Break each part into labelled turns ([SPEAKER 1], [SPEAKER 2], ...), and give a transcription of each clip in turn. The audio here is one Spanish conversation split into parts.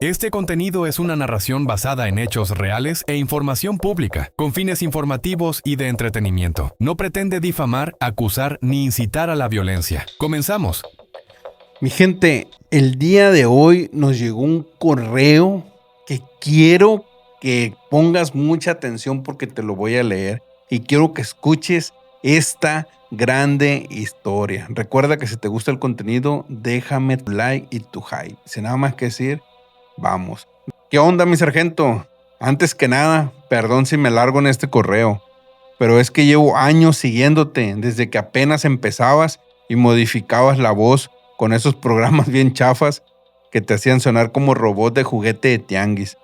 [SPEAKER 1] Este contenido es una narración basada en hechos reales e información pública, con fines informativos y de entretenimiento. No pretende difamar, acusar ni incitar a la violencia. Comenzamos.
[SPEAKER 2] Mi gente, el día de hoy nos llegó un correo que quiero que pongas mucha atención porque te lo voy a leer y quiero que escuches esta grande historia. Recuerda que si te gusta el contenido, déjame tu like y tu hype. Sin nada más que decir, vamos. ¿Qué onda, mi sargento? Antes que nada, perdón si me largo en este correo, pero es que llevo años siguiéndote desde que apenas empezabas y modificabas la voz con esos programas bien chafas que te hacían sonar como robot de juguete de tianguis.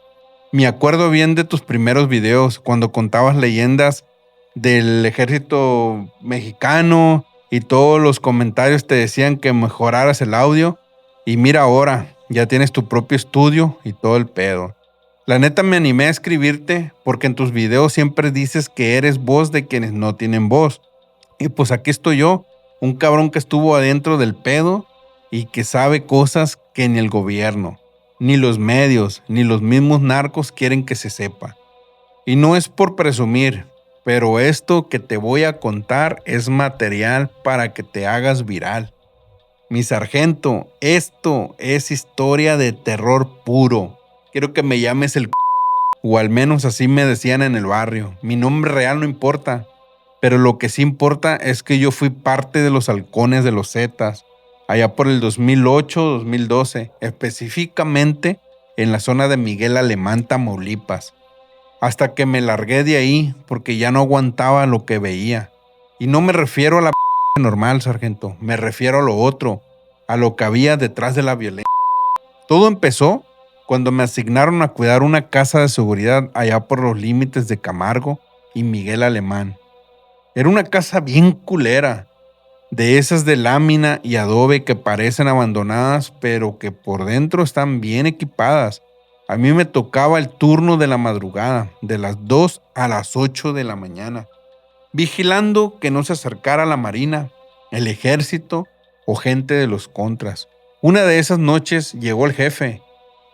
[SPEAKER 2] Me acuerdo bien de tus primeros videos cuando contabas leyendas del ejército mexicano y todos los comentarios te decían que mejoraras el audio. Y mira ahora, ya tienes tu propio estudio y todo el pedo. La neta me animé a escribirte porque en tus videos siempre dices que eres voz de quienes no tienen voz. Y pues aquí estoy yo, un cabrón que estuvo adentro del pedo y que sabe cosas que ni el gobierno, ni los medios, ni los mismos narcos quieren que se sepa. Y no es por presumir, pero esto que te voy a contar es material para que te hagas viral. Mi sargento, esto es historia de terror puro. Quiero que me llames el o al menos así me decían en el barrio. Mi nombre real no importa, pero lo que sí importa es que yo fui parte de los halcones de los Zetas, allá por el 2008-2012, específicamente en la zona de Miguel Alemán, Tamaulipas. Hasta que me largué de ahí porque ya no aguantaba lo que veía. Y no me refiero a la normal, sargento, me refiero a lo otro, a lo que había detrás de la violencia. Todo empezó cuando me asignaron a cuidar una casa de seguridad allá por los límites de Camargo y Miguel Alemán. Era una casa bien culera, de esas de lámina y adobe que parecen abandonadas, pero que por dentro están bien equipadas. A mí me tocaba el turno de la madrugada, de las 2 a las 8 de la mañana, vigilando que no se acercara la marina, el ejército o gente de los contras. Una de esas noches llegó el jefe,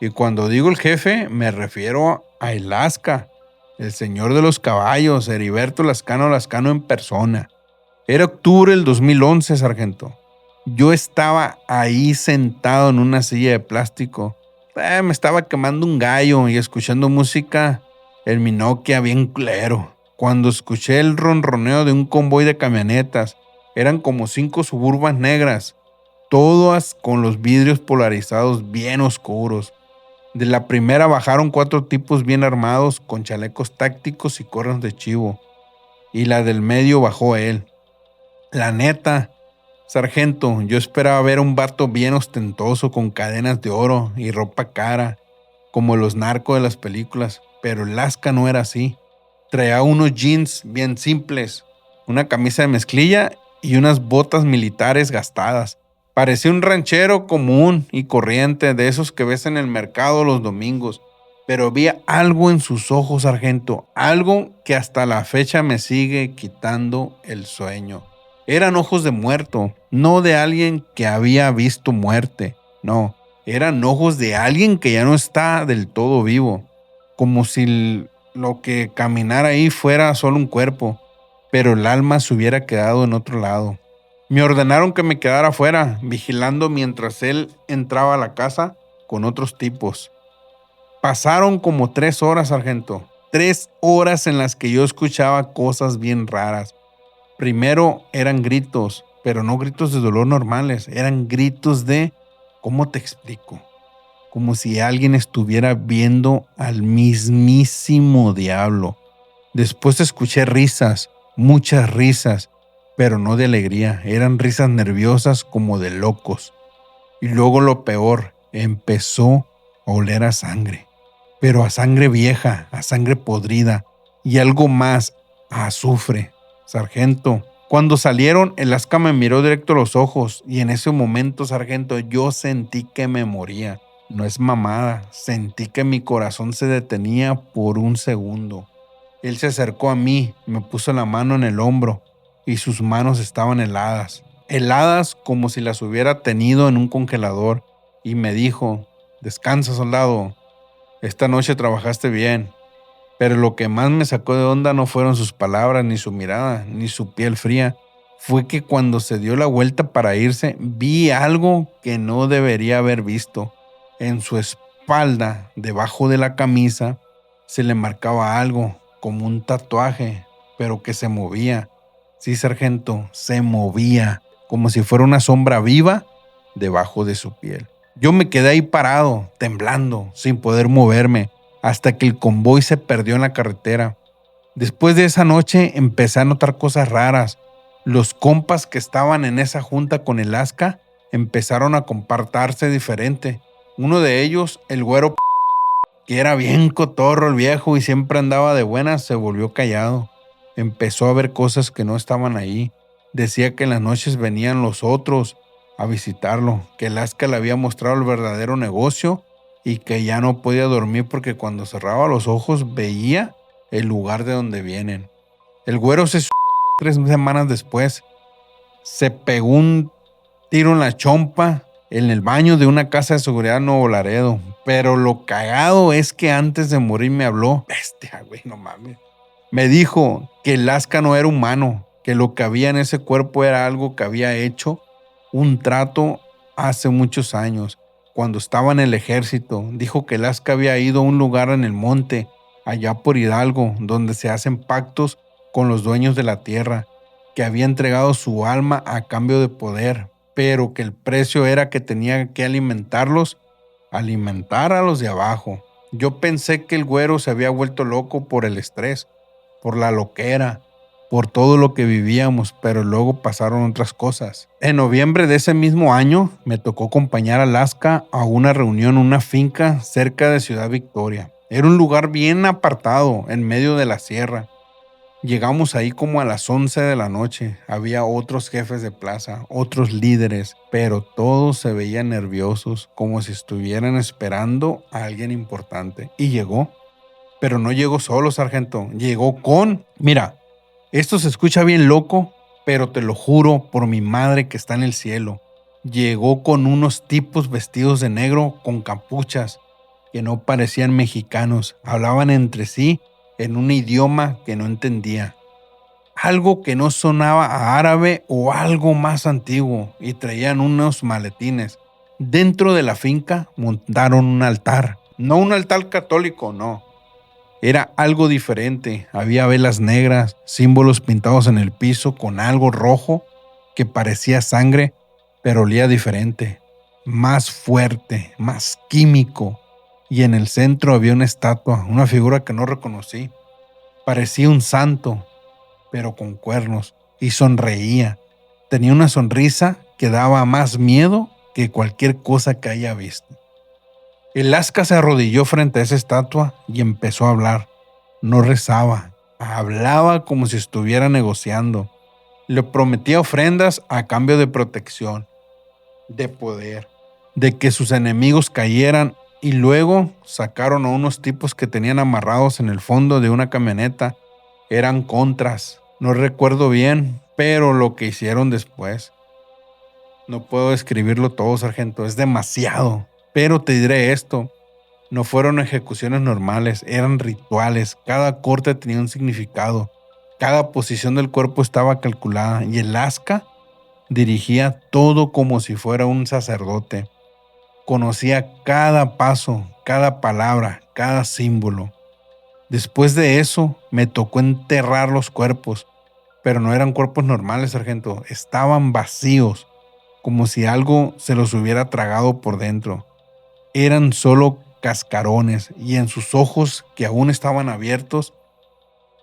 [SPEAKER 2] y cuando digo el jefe me refiero a Alaska, el señor de los caballos, Heriberto Lascano en persona. Era octubre del 2011, sargento. Yo estaba ahí sentado en una silla de plástico. Me estaba quemando un gallo y escuchando música en mi Nokia bien culero. Cuando escuché el ronroneo de un convoy de camionetas, eran como 5 Suburbans negras, todas con los vidrios polarizados bien oscuros. De la primera bajaron 4 tipos bien armados con chalecos tácticos y cuernos de chivo. Y la del medio bajó él. La neta, sargento, yo esperaba ver a un vato bien ostentoso con cadenas de oro y ropa cara, como los narcos de las películas, pero Alaska no era así. Traía unos jeans bien simples, una camisa de mezclilla y unas botas militares gastadas. Parecía un ranchero común y corriente de esos que ves en el mercado los domingos, pero había algo en sus ojos, sargento, algo que hasta la fecha me sigue quitando el sueño. Eran ojos de muerto, no de alguien que había visto muerte, no, eran ojos de alguien que ya no está del todo vivo, como si lo que caminara ahí fuera solo un cuerpo, pero el alma se hubiera quedado en otro lado. Me ordenaron que me quedara afuera, vigilando mientras él entraba a la casa con otros tipos. Pasaron como 3 horas, sargento. 3 horas en las que yo escuchaba cosas bien raras. Primero eran gritos, pero no gritos de dolor normales. Eran gritos de, ¿cómo te explico? Como si alguien estuviera viendo al mismísimo diablo. Después escuché risas, muchas risas, pero no de alegría, eran risas nerviosas como de locos. Y luego lo peor, empezó a oler a sangre, pero a sangre vieja, a sangre podrida y algo más, a azufre. Sargento, cuando salieron, el Alaska me miró directo a los ojos y en ese momento, sargento, yo sentí que me moría. No es mamada, sentí que mi corazón se detenía por un segundo. Él se acercó a mí, me puso la mano en el hombro y sus manos estaban heladas como si las hubiera tenido en un congelador, y me dijo, Descansa, soldado. Esta noche trabajaste bien. Pero lo que más me sacó de onda no fueron sus palabras, ni su mirada, ni su piel fría. Fue que cuando se dio la vuelta para irse, vi algo que no debería haber visto. En su espalda, debajo de la camisa, se le marcaba algo, como un tatuaje, pero que se movía. Sí, sargento, se movía, como si fuera una sombra viva debajo de su piel. Yo me quedé ahí parado, temblando, sin poder moverme, hasta que el convoy se perdió en la carretera. Después de esa noche empecé a notar cosas raras. Los compas que estaban en esa junta con el Aska empezaron a comportarse diferente. Uno de ellos, el güero, que era bien cotorro el viejo y siempre andaba de buenas, se volvió callado. Empezó a ver cosas que no estaban ahí. Decía que en las noches venían los otros a visitarlo, que el Aska le había mostrado el verdadero negocio y que ya no podía dormir porque cuando cerraba los ojos veía el lugar de donde vienen. El güero se 3 semanas después. Se pegó un tiro en la chompa en el baño de una casa de seguridad en Nuevo Laredo. Pero lo cagado es que antes de morir me habló. Bestia, güey, no mames. Me dijo que el Aska no era humano, que lo que había en ese cuerpo era algo que había hecho un trato hace muchos años, cuando estaba en el ejército. Dijo que el Aska había ido a un lugar en el monte, allá por Hidalgo, donde se hacen pactos con los dueños de la tierra, que había entregado su alma a cambio de poder, pero que el precio era que tenía que alimentar a los de abajo. Yo pensé que el güero se había vuelto loco por el estrés, por la loquera, por todo lo que vivíamos, pero luego pasaron otras cosas. En noviembre de ese mismo año me tocó acompañar a Aska a una reunión en una finca cerca de Ciudad Victoria. Era un lugar bien apartado, en medio de la sierra. Llegamos ahí como a las 11 de la noche. Había otros jefes de plaza, otros líderes, pero todos se veían nerviosos, como si estuvieran esperando a alguien importante. Y llegó. Pero no llegó solo, sargento. Llegó con... Mira, esto se escucha bien loco, pero te lo juro por mi madre que está en el cielo. Llegó con unos tipos vestidos de negro con capuchas que no parecían mexicanos. Hablaban entre sí en un idioma que no entendía. Algo que no sonaba a árabe o algo más antiguo, y traían unos maletines. Dentro de la finca montaron un altar. No un altar católico, no. Era algo diferente. Había velas negras, símbolos pintados en el piso con algo rojo que parecía sangre, pero olía diferente, más fuerte, más químico. Y en el centro había una estatua, una figura que no reconocí. Parecía un santo, pero con cuernos, y sonreía. Tenía una sonrisa que daba más miedo que cualquier cosa que haya visto. El Aska se arrodilló frente a esa estatua y empezó a hablar. No rezaba, hablaba como si estuviera negociando. Le prometía ofrendas a cambio de protección, de poder, de que sus enemigos cayeran, y luego sacaron a unos tipos que tenían amarrados en el fondo de una camioneta. Eran contras, no recuerdo bien, pero lo que hicieron después. No puedo describirlo todo, sargento, es demasiado. Pero te diré esto, no fueron ejecuciones normales, eran rituales. Cada corte tenía un significado. Cada posición del cuerpo estaba calculada y el Aska dirigía todo como si fuera un sacerdote. Conocía cada paso, cada palabra, cada símbolo. Después de eso, me tocó enterrar los cuerpos, pero no eran cuerpos normales, sargento. Estaban vacíos, como si algo se los hubiera tragado por dentro. Eran solo cascarones, y en sus ojos, que aún estaban abiertos,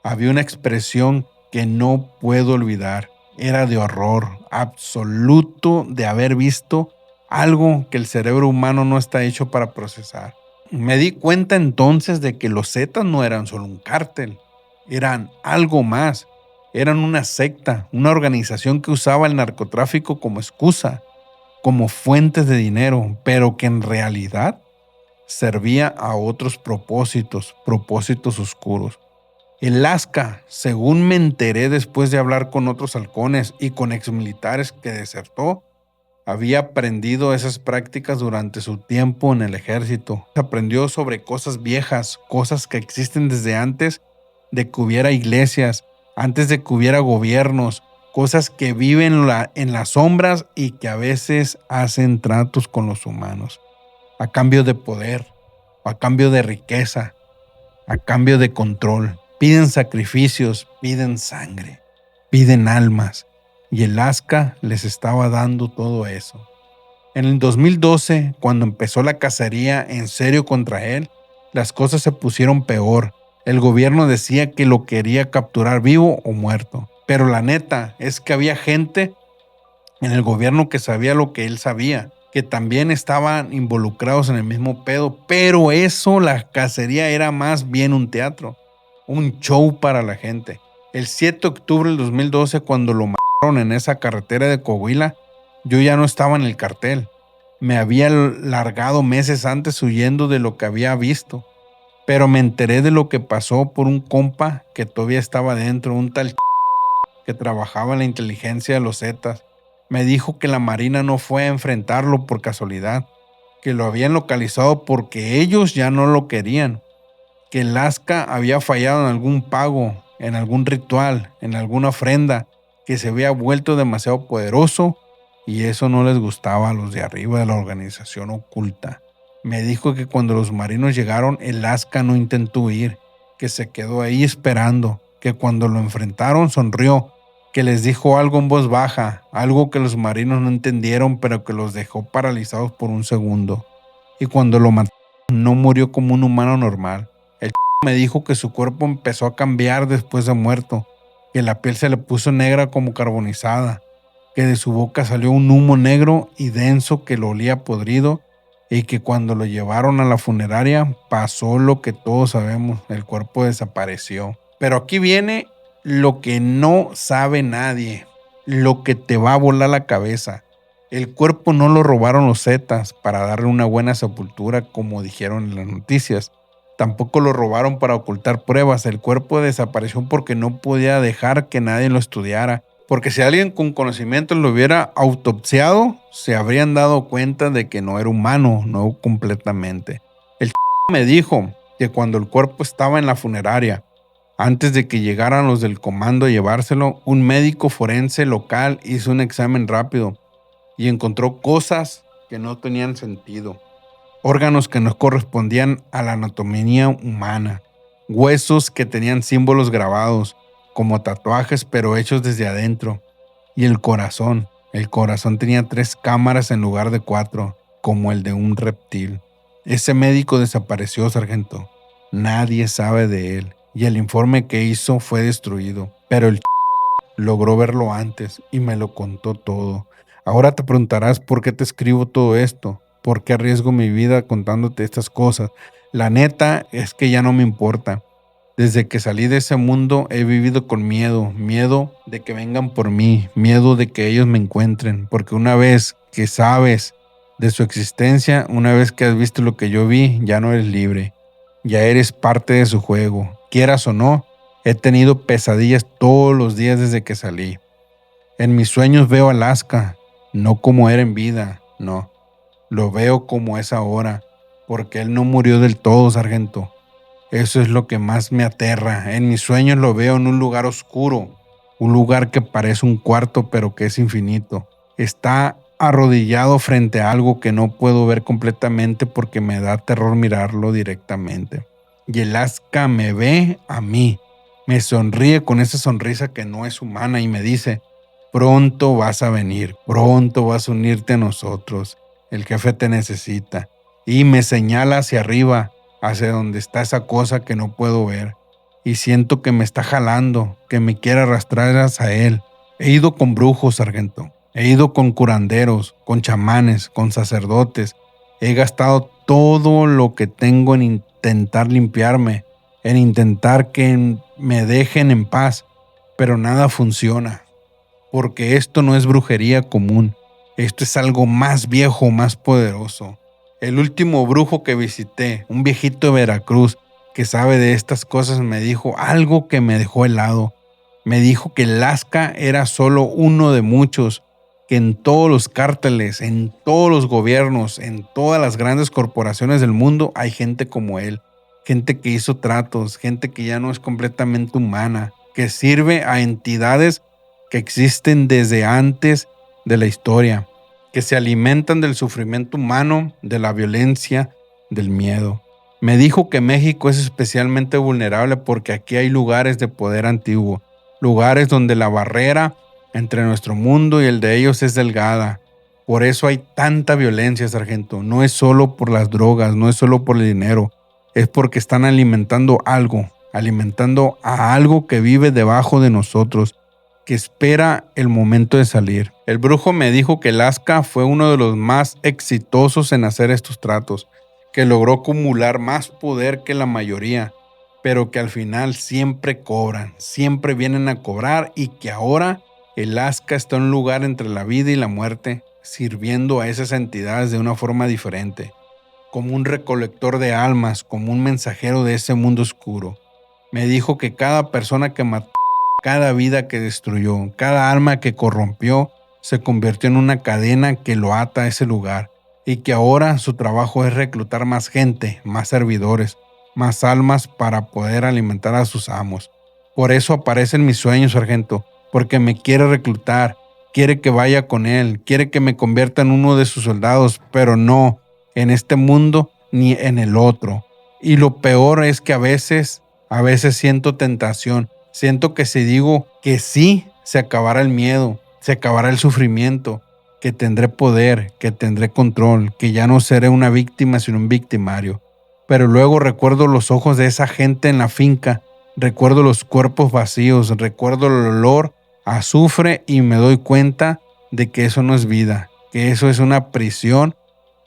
[SPEAKER 2] había una expresión que no puedo olvidar. Era de horror absoluto de haber visto algo que el cerebro humano no está hecho para procesar. Me di cuenta entonces de que los Zetas no eran solo un cártel, eran algo más. Eran una secta, una organización que usaba el narcotráfico como excusa, como fuentes de dinero, pero que en realidad servía a otros propósitos oscuros. El Aska, según me enteré después de hablar con otros halcones y con exmilitares que desertó, Había aprendido esas prácticas durante su tiempo en el ejército. Aprendió sobre cosas viejas, cosas que existen desde antes de que hubiera iglesias, antes de que hubiera gobiernos, cosas que viven en las sombras y que a veces hacen tratos con los humanos, a cambio de poder, a cambio de riqueza, a cambio de control. Piden sacrificios, piden sangre, piden almas. Y el Alaska les estaba dando todo eso. En el 2012, cuando empezó la cacería en serio contra él, las cosas se pusieron peor. El gobierno decía que lo quería capturar vivo o muerto. Pero la neta es que había gente en el gobierno que sabía lo que él sabía, que también estaban involucrados en el mismo pedo. Pero eso, la cacería era más bien un teatro, un show para la gente. El 7 de octubre del 2012, cuando lo mataron en esa carretera de Coahuila, yo ya no estaba en el cartel. Me había largado meses antes huyendo de lo que había visto. Pero me enteré de lo que pasó por un compa que todavía estaba dentro, un tal que trabajaba en la inteligencia de los Zetas. Me dijo que la Marina no fue a enfrentarlo por casualidad, que lo habían localizado porque ellos ya no lo querían, que el Alaska había fallado en algún pago, en algún ritual, en alguna ofrenda, que se había vuelto demasiado poderoso y eso no les gustaba a los de arriba de la organización oculta. Me dijo que cuando los marinos llegaron, el Alaska no intentó huir, que se quedó ahí esperando, que cuando lo enfrentaron sonrió, que les dijo algo en voz baja, algo que los marinos no entendieron pero que los dejó paralizados por un segundo. Y cuando lo mataron, no murió como un humano normal. El me dijo que su cuerpo empezó a cambiar después de muerto, que la piel se le puso negra como carbonizada, que de su boca salió un humo negro y denso que lo olía podrido y que cuando lo llevaron a la funeraria pasó lo que todos sabemos, el cuerpo desapareció. Pero aquí viene lo que no sabe nadie, lo que te va a volar la cabeza. El cuerpo no lo robaron los Zetas para darle una buena sepultura como dijeron en las noticias. Tampoco lo robaron para ocultar pruebas. El cuerpo desapareció porque no podía dejar que nadie lo estudiara. Porque si alguien con conocimiento lo hubiera autopsiado, se habrían dado cuenta de que no era humano, no completamente. El me dijo que cuando el cuerpo estaba en la funeraria, antes de que llegaran los del comando a llevárselo, un médico forense local hizo un examen rápido y encontró cosas que no tenían sentido. Órganos que no correspondían a la anatomía humana, huesos que tenían símbolos grabados, como tatuajes pero hechos desde adentro. Y el corazón tenía 3 cámaras en lugar de 4, como el de un reptil. Ese médico desapareció, sargento. Nadie sabe de él. Y el informe que hizo fue destruido. Pero el logró verlo antes y me lo contó todo. Ahora te preguntarás por qué te escribo todo esto. ¿Por qué arriesgo mi vida contándote estas cosas? La neta es que ya no me importa. Desde que salí de ese mundo he vivido con miedo. Miedo de que vengan por mí. Miedo de que ellos me encuentren. Porque una vez que sabes de su existencia, una vez que has visto lo que yo vi, ya no eres libre. Ya eres parte de su juego. Quieras o no, he tenido pesadillas todos los días desde que salí. En mis sueños veo a Alaska, no como era en vida, no. Lo veo como es ahora, porque él no murió del todo, sargento. Eso es lo que más me aterra. En mis sueños lo veo en un lugar oscuro, un lugar que parece un cuarto pero que es infinito. Está arrodillado frente a algo que no puedo ver completamente porque me da terror mirarlo directamente. Y el Alaska me ve a mí, me sonríe con esa sonrisa que no es humana y me dice: pronto vas a venir, pronto vas a unirte a nosotros, el jefe te necesita. Y me señala hacia arriba, hacia donde está esa cosa que no puedo ver. Y siento que me está jalando, que me quiere arrastrar hacia él. He ido con brujos, sargento. He ido con curanderos, con chamanes, con sacerdotes. He gastado todo lo que tengo en intentar limpiarme, en intentar que me dejen en paz, pero nada funciona, porque esto no es brujería común, esto es algo más viejo, más poderoso. El último brujo que visité, un viejito de Veracruz que sabe de estas cosas, me dijo algo que me dejó helado. Me dijo que el Alaska era solo uno de muchos, que en todos los cárteles, en todos los gobiernos, en todas las grandes corporaciones del mundo hay gente como él. Gente que hizo tratos, gente que ya no es completamente humana, que sirve a entidades que existen desde antes de la historia, que se alimentan del sufrimiento humano, de la violencia, del miedo. Me dijo que México es especialmente vulnerable porque aquí hay lugares de poder antiguo, lugares donde la barrera entre nuestro mundo y el de ellos es delgada. Por eso hay tanta violencia, sargento. No es solo por las drogas, no es solo por el dinero, es porque están alimentando a algo que vive debajo de nosotros, que espera el momento de salir. El brujo me dijo que Alaska fue uno de los más exitosos en hacer estos tratos, que logró acumular más poder que la mayoría, pero que al final siempre cobran, siempre vienen a cobrar y que ahora Alaska está en un lugar entre la vida y la muerte, sirviendo a esas entidades de una forma diferente, como un recolector de almas, como un mensajero de ese mundo oscuro. Me dijo que cada persona que mató, cada vida que destruyó, cada alma que corrompió, se convirtió en una cadena que lo ata a ese lugar y que ahora su trabajo es reclutar más gente, más servidores, más almas para poder alimentar a sus amos. Por eso aparece en mis sueños, sargento, porque me quiere reclutar, quiere que vaya con él, quiere que me convierta en uno de sus soldados, pero no en este mundo ni en el otro. Y lo peor es que a veces siento tentación. Siento que si digo que sí, se acabará el miedo, se acabará el sufrimiento, que tendré poder, que tendré control, que ya no seré una víctima sino un victimario. Pero luego recuerdo los ojos de esa gente en la finca, recuerdo los cuerpos vacíos, recuerdo el olor a azufre y me doy cuenta de que eso no es vida, que eso es una prisión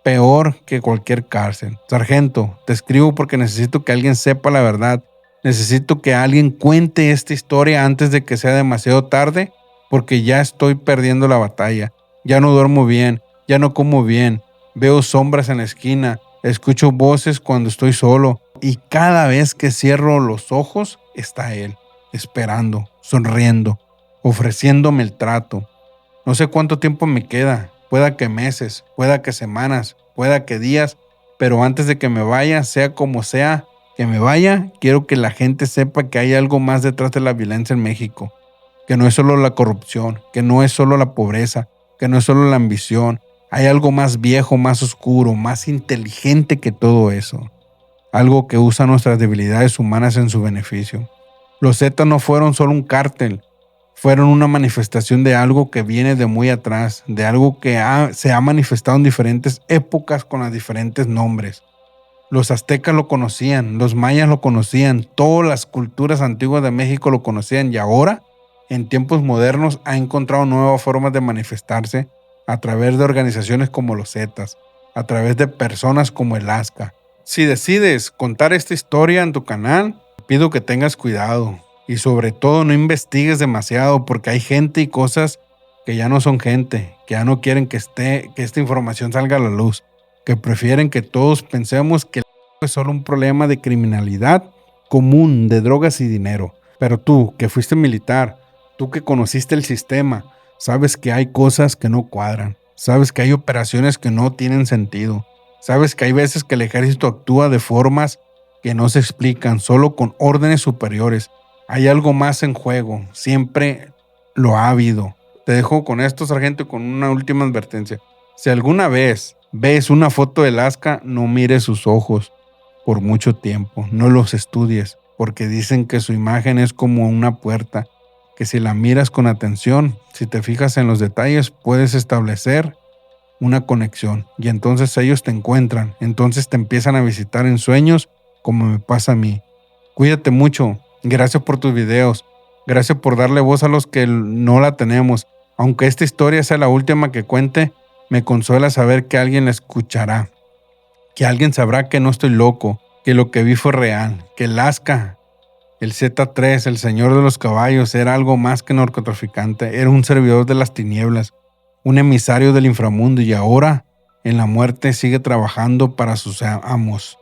[SPEAKER 2] peor que cualquier cárcel. Sargento, te escribo porque necesito que alguien sepa la verdad. Necesito que alguien cuente esta historia antes de que sea demasiado tarde, porque ya estoy perdiendo la batalla. Ya no duermo bien, ya no como bien, veo sombras en la esquina, escucho voces cuando estoy solo y cada vez que cierro los ojos está él, esperando, sonriendo, ofreciéndome el trato. No sé cuánto tiempo me queda, pueda que meses, pueda que semanas, pueda que días, pero antes de que me vaya, sea como sea, que me vaya, quiero que la gente sepa que hay algo más detrás de la violencia en México, que no es solo la corrupción, que no es solo la pobreza, que no es solo la ambición, hay algo más viejo, más oscuro, más inteligente que todo eso, algo que usa nuestras debilidades humanas en su beneficio. Los Zetas no fueron solo un cártel, fueron una manifestación de algo que viene de muy atrás, de algo que se ha manifestado en diferentes épocas con los diferentes nombres. Los aztecas lo conocían, los mayas lo conocían, todas las culturas antiguas de México lo conocían y ahora, en tiempos modernos, ha encontrado nuevas formas de manifestarse a través de organizaciones como los Zetas, a través de personas como el Alaska. Si decides contar esta historia en tu canal, pido que tengas cuidado y sobre todo no investigues demasiado porque hay gente y cosas que ya no son gente, que ya no quieren que esta información salga a la luz, que prefieren que todos pensemos que es solo un problema de criminalidad común, de drogas y dinero. Pero tú, que fuiste militar, tú que conociste el sistema, sabes que hay cosas que no cuadran, sabes que hay operaciones que no tienen sentido, sabes que hay veces que el ejército actúa de formas que no se explican, solo con órdenes superiores. Hay algo más en juego, siempre lo ha habido. Te dejo con esto, sargento, con una última advertencia. Si alguna vez ves una foto de Alaska, no mires sus ojos por mucho tiempo, no los estudies, porque dicen que su imagen es como una puerta, que si la miras con atención, si te fijas en los detalles, puedes establecer una conexión y entonces ellos te encuentran, entonces te empiezan a visitar en sueños como me pasa a mí. Cuídate mucho, gracias por tus videos, gracias por darle voz a los que no la tenemos. Aunque esta historia sea la última que cuente, me consuela saber que alguien la escuchará, que alguien sabrá que no estoy loco, que lo que vi fue real, que el Alaska, el Z3, el señor de los caballos, era algo más que narcotraficante, era un servidor de las tinieblas, un emisario del inframundo y ahora, en la muerte, sigue trabajando para sus amos,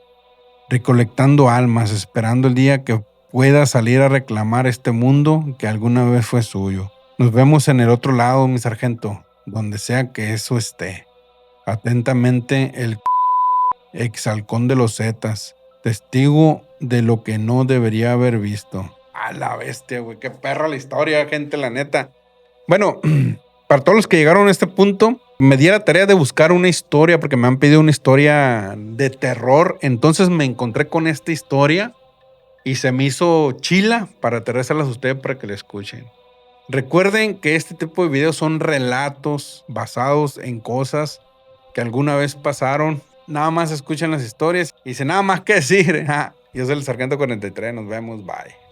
[SPEAKER 2] recolectando almas, esperando el día que pueda salir a reclamar este mundo que alguna vez fue suyo. Nos vemos en el otro lado, mi sargento. donde sea que eso esté. Atentamente, el exhalcón de los Zetas, testigo de lo que no debería haber visto. A la bestia, güey, qué perra la historia, gente, la neta. Bueno, para todos los que llegaron a este punto, me di la tarea de buscar una historia porque me han pedido una historia de terror. Entonces me encontré con esta historia y se me hizo chila para traérselas a ustedes para que la escuchen. Recuerden que este tipo de videos son relatos basados en cosas que alguna vez pasaron. Nada más escuchen las historias y sin nada más que decir. Yo soy el Sargento 43, nos vemos, bye.